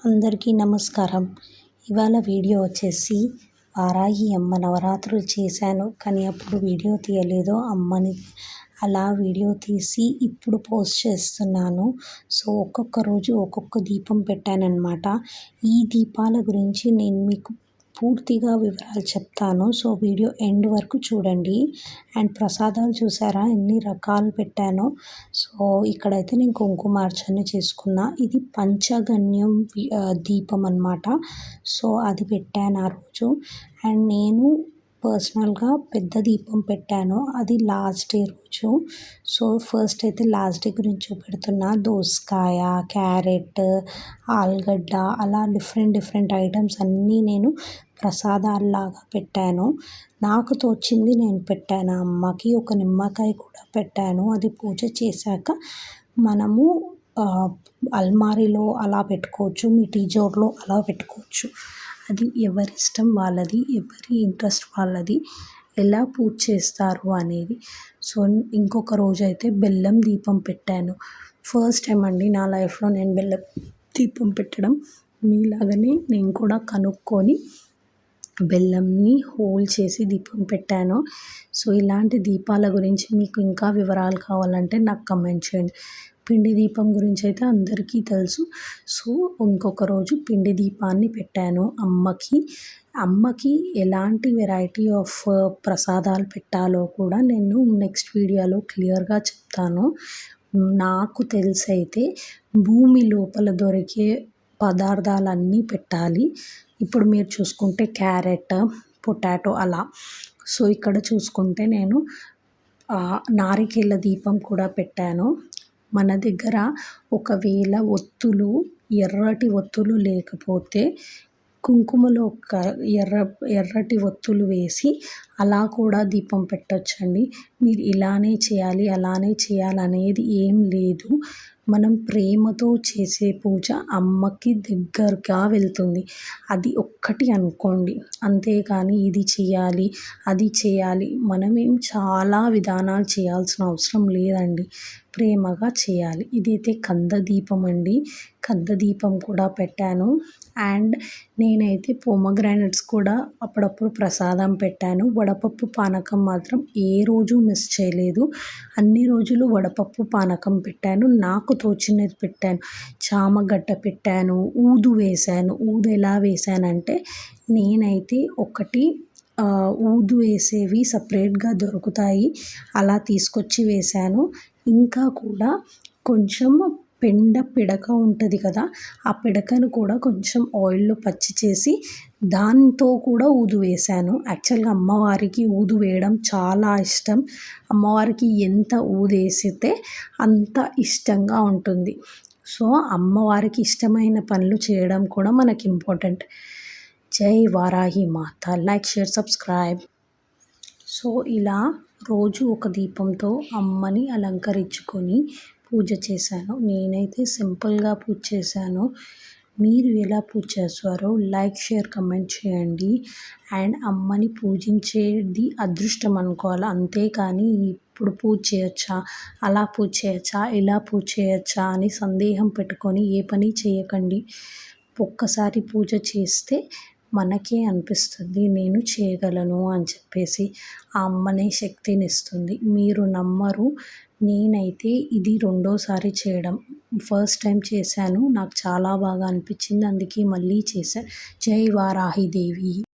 అందరికీ నమస్కారం. ఇవాళ వీడియో వచ్చేసి వారాహి అమ్మ నవరాత్రులు చేశాను, కానీ అప్పుడు వీడియో తీయలేదు. అమ్మని అలా వీడియో తీసి ఇప్పుడు పోస్ట్ చేస్తున్నాను. సో ఒక్కొక్క రోజు ఒక్కొక్క దీపం పెట్టానన్నమాట. ఈ దీపాల గురించి నేను మీకు పూర్తిగా వివరాలు చెప్తాను. సో వీడియో ఎండ్ వరకు చూడండి. అండ్ ప్రసాదాలు చూసారా ఎన్ని రకాలు పెట్టానో. సో ఇక్కడైతే నేను కుంకుమార్చన చేసుకున్నా. ఇది పంచగన్యం దీపం అన్నమాట. సో అది పెట్టాను ఆ రోజు. అండ్ నేను పర్సనల్గా పెద్ద దీపం పెట్టాను, అది లాస్ట్ డే రోజు. సో ఫస్ట్ అయితే లాస్ట్ డే గురించి చూపెడుతున్నా. దోసకాయ, క్యారెట్, ఆలుగడ్డ అలా డిఫరెంట్ ఐటమ్స్ అన్నీ నేను ప్రసాదాల్లాగా పెట్టాను. నాకు తోచింది నేను పెట్టాను. అమ్మకి ఒక నిమ్మకాయ కూడా పెట్టాను. అది పూజ చేశాక మనము అల్మారీలో అలా పెట్టుకోవచ్చు, మీ టీజోర్లో అలా పెట్టుకోవచ్చు. అది ఎవరి ఇష్టం వాళ్ళది, ఎవరి ఇంట్రెస్ట్ వాళ్ళది, ఎలా పూజ చేస్తారు అనేది. సో ఇంకొక రోజు అయితే బెల్లం దీపం పెట్టాను. ఫస్ట్ టైం అండి నా లైఫ్లో నేను బెల్లం దీపం పెట్టడం. మీలాగనే నేను కూడా కనుక్కొని బెల్లంని హోల్ చేసి దీపం పెట్టాను. సో ఇలాంటి దీపాల గురించి మీకు ఇంకా వివరాలు కావాలంటే నాకు కమెంట్ చేయండి. పిండి దీపం గురించి అయితే అందరికీ తెలుసు. సో ఇంకొక రోజు పిండి దీపాన్ని పెట్టాను అమ్మకి ఎలాంటి వెరైటీ ఆఫ్ ప్రసాదాలు పెట్టాలో కూడా నేను నెక్స్ట్ వీడియోలో క్లియర్గా చెప్తాను. నాకు తెలిసైతే భూమి లోపల దొరికే పదార్థాలన్నీ పెట్టాలి. ఇప్పుడు మీరు చూసుకుంటే క్యారెట్, పొటాటో అలా. సో ఇక్కడ చూసుకుంటే నేను నారికేళ్ళ దీపం కూడా పెట్టాను. మన దగ్గర ఒకవేళ ఎర్రటి ఒత్తులు లేకపోతే కుంకుమలో ఒక ఎర్రటి ఒత్తులు వేసి అలా కూడా దీపం పెట్టొచ్చండి. మీరు ఇలానే చేయాలి అలానే చేయాలనేది ఏం లేదు. మనం ప్రేమతో చేసే పూజ అమ్మకి దగ్గరగా వెళ్తుంది. అది ఒక్కటి అనుకోండి. అంతేకాని ఇది చేయాలి అది చేయాలి మనమేం చాలా విధానాలు చేయాల్సిన అవసరం లేదండి. ప్రేమగా చేయాలి. ఇదైతే కంద దీపం అండి. కంద దీపం కూడా పెట్టాను. అండ్ నేనైతే పోమోగ్రానైట్స్ కూడా అప్పుడప్పుడు ప్రసాదం పెట్టాను. వడపప్పు పానకం మాత్రం ఏ రోజు మిస్ చేయలేదు. అన్ని రోజులు వడపప్పు పానకం పెట్టాను. నాకు తోచినది పెట్టాను. చామగడ్డ పెట్టాను, ఊదు వేశాను. ఊదు ఎలా వేశానంటే నేనైతే ఒకటి ఊదు వేసేవి సపరేట్గా దొరుకుతాయి, అలా తీసుకొచ్చి వేశాను. ఇంకా కూడా కొంచెం పిడక ఉంటుంది కదా, ఆ పిడకను కూడా కొంచెం ఆయిల్లో పచ్చి చేసి దాంతో కూడా ఊదు వేశాను. యాక్చువల్గా అమ్మవారికి ఊదు వేయడం చాలా ఇష్టం. అమ్మవారికి ఎంత ఊదు వేసితే అంత ఇష్టంగా ఉంటుంది. సో అమ్మవారికి ఇష్టమైన పనులు చేయడం కూడా మనకి ఇంపార్టెంట్. జై వారాహి మాత. Like, share, subscribe. సో ఇలా రోజు ఒక దీపంతో అమ్మని అలంకరించుకొని పూజ చేశాను. నేనైతే సింపుల్గా పూజ చేశాను. మీరు ఎలా పూజ చేస్తారో లైక్, షేర్, కమెంట్ చేయండి. అండ్ అమ్మని పూజించేది అదృష్టం అనుకోవాలి. అంతేకాని ఇప్పుడు పూజ చేయొచ్చా, అలా పూజ చేయొచ్చా, ఇలా పూజ చేయొచ్చా అని సందేహం పెట్టుకొని ఏ పని చేయకండి. ఒక్కసారి పూజ చేస్తే మనకే అనిపిస్తుంది నేను చేయగలను అని చెప్పేసి. ఆ అమ్మనే శక్తినిస్తుంది. మీరు నమ్మరు. నేనైతే ఇది రెండోసారి చేయడం. ఫస్ట్ టైం చేశాను, నాకు చాలా బాగా అనిపించింది, అందుకే మళ్ళీ చేశాను. జై వారాహి దేవి.